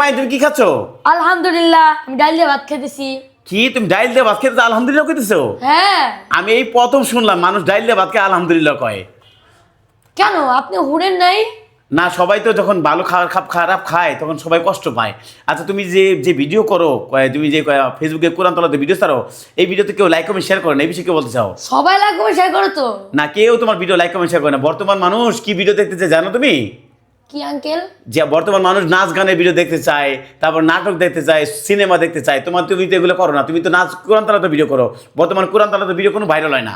মাই তুমি কি খাচ্ছো? আলহামদুলিল্লাহ আমি ডাল দিয়ে ভাত খেতেছি। কি তুমি ডাইল দিয়ে ভাত খেতে আলহামদুলিল্লাহ কইতেছো? হ্যাঁ। আমি এই প্রথম শুনলাম মানুষ ডাইল দিয়ে ভাতকে আলহামদুলিল্লাহ কয়। কেন আপনি হুড়েন নাই? না, সবাই তো যখন ভালো খারাপ খায় তখন সবাই কষ্ট পায়। আচ্ছা, তুমি যে যে ভিডিও করো, তুমি যে ফেসবুকে কোরআন তলাতে ভিডিও ছাড়ো, এই ভিডিওতে কেউ লাইক কমেন্ট শেয়ার করে না, এই বিষয়ে কেউ বলতে চাও? সবাই লাগবে শেয়ার করো তো। না, কেউ তোমার ভিডিও লাইক কমেন্ট শেয়ার করে না। বর্তমান মানুষ কি ভিডিও দেখতে চায় জানো তুমি? কি আঙ্কেল? যে বর্তমান মানুষ নাচ গানের ভিডিও দেখতে চায়, তারপর নাটক দেখতে চায়, সিনেমা দেখতে চায়। তুমি তো এগুলো করো না, তুমি তো নাচ কোরআন তলাতে ভিডিও করো। বর্তমান কোরআন তলাতে ভিডিও কোনো ভাইরাল হয় না।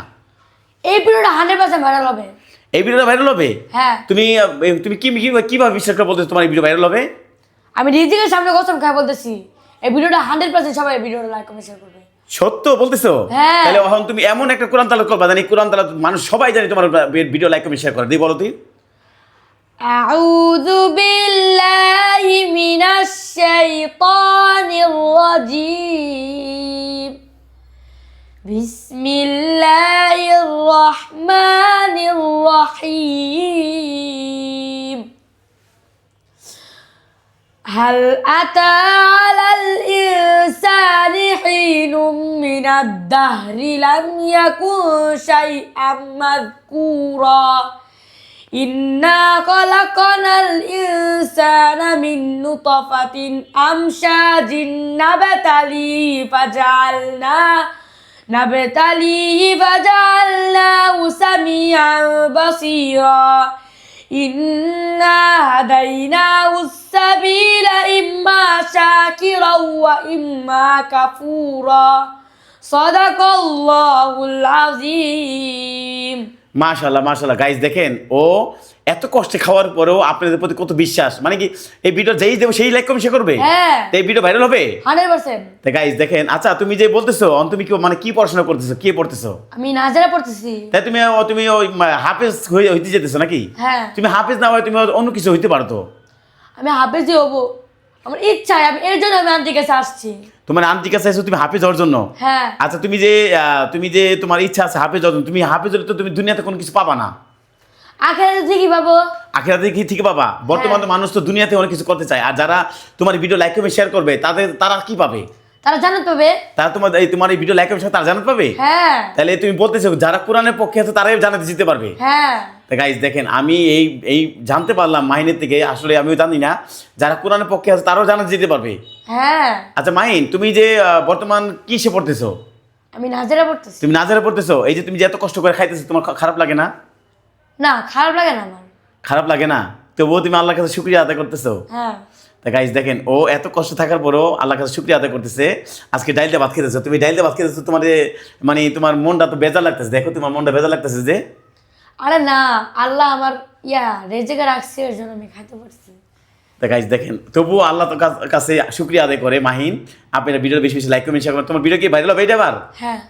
এই ভিডিওটা 100% ভাইরাল হবে। এই ভিডিওটা ভাইরাল হবে? হ্যাঁ। তুমি তুমি কিভাবে বিশ্বাস করে বলতেছো তোমার এই ভিডিও ভাইরাল হবে? আমি রিজিকের সামনে কসম খাই বলতেছি, এই ভিডিওটা 100% সবাই ভিডিওটা লাইক কমেন্ট শেয়ার করবে। সত্য বলতেছো? হ্যাঁ। তাহলে এখন তুমি এমন একটা কোরআন তালাত করবা জানি কোরআন তালাত মানুষ সবাই জানি তোমার ভিডিও লাইক কমেন্ট শেয়ার করে। দিয়ে বলো তুই। আউযু বিল্লাহি মিনাশ শাইতানির রাজীম। বিসমিল্লাহির রহমানির রহিম। হাল আতা আলাল ইনসানি হিনুম মিনাদ দাহরি লাম ইয়াকুন শাইআম মাযকুরা। ইন্না খালাকনাল ইনসানা মিন নুতফাতিন আমশাজিন নাবতালিহি সামিআন বাসীরা। ইন্না হাদাইনাহুস সাবিলা ইম্মা শাকিরাও ওয়া ইম্মা কাফুরা। সাদাকাল্লাহুল আযীম। মাশাআল্লাহ মাশাআল্লাহ। গাইস দেখেন, ও এত কষ্টে খাওয়ার পরেও আপনাদের প্রতি কত বিশ্বাস। মানে কি এই ভিডিও যেই দেবো সেই লাইক কমেন্ট শেয়ার করবে? হ্যাঁ। তো এই ভিডিও ভাইরাল হবে 100%। তো গাইস দেখেন। আচ্ছা, তুমি যে বলতেছো তুমি কি মানে কি পড়াশোনা করতেছো, কি পড়তেছো? আমি নাজারা পড়তেছি। তাই তুমি তুমি ওই হাফেজ হইতে যেতেছো নাকি? হ্যাঁ। তুমি হাফেজ না হয় তুমি অন্য কিছু হইতে পারতো। আমি হাফেজই হবো, আমার ইচ্ছা, আমি এর জন্য আমি আন্টির কাছে আসছি। তোমার আন্টির কাছে এসো তুমি হাফেজ হওয়ার জন্য? হ্যাঁ। আচ্ছা, তুমি যে তোমার ইচ্ছা আছে হাফেজ হওয়ার জন্য, তুমি হাফেজ হলে তো তুমি দুনিয়াতে কোনো কিছু পাবা না। আখেরাতে ঠিকই পাবো। আখিরাতে কি ঠিক পাবা? বর্তমানে মানুষ তো দুনিয়াতে অনেক কিছু করতে চায়, আর যারা তোমার ভিডিও লাইক কমেন্ট শেয়ার করবে তারা কি পাবে? তারা জান্নাত পাবে। তারা তোমার এই ভিডিও লাইক কমেন্ট তারা জান্নাত পাবে। হ্যাঁ। তাহলে তুমি বলতেছো যারা কোরআনের পক্ষে আছে তারাই জান্নাতে যেতে পারবে। হ্যাঁ। তো গাইস দেখেন, আমি এই জানতে পারলাম মাহিনের থেকে, আসলে আমিও জানি না যারা কোরআনের পক্ষে আছে তারাও জান্নাতে যেতে পারবে। হ্যাঁ। আচ্ছা মাহিন, তুমি যে বর্তমান কিসে পড়তেছো? আমি নাজারা পড়তেছি। তুমি নাজারে পড়তেছো। এই যে তুমি যে এত কষ্ট করে খাইতেছো, তোমার খারাপ লাগে না? না, খারাপ লাগে না আমার। খারাপ লাগে না? তবুও তুমি আল্লাহর কাছে শুকরিয়া আদায় করতেছো। হ্যাঁ। তা গাইস দেখেন, ও এত কষ্ট থাকার পরও আল্লাহর কাছে শুকরিয়া আদায় করতেছে। আজকে ডাইল দিয়ে ভাত খেতেছো, তুমি ডাইল দিয়ে ভাত খেতেছো, মানে তোমার মনটা তো বেজার লাগতেছে। দেখো তোমার মনটা বেজার লাগতেছে যে। আরে না, আল্লাহ আমার রেজেকে রাখছে, এর জন্য আমি খাইতে পারছি। তা গাইস দেখেন, তবুও আল্লাহ তো কাছে শুকরিয়া আদায় করে। মাহিন, আপনারা ভিডিও বেশি বেশি লাইক কমেন্ট শেয়ার করেন। তোমার ভিডিও কি ভাইরাল হবে এটা আবার? হ্যাঁ।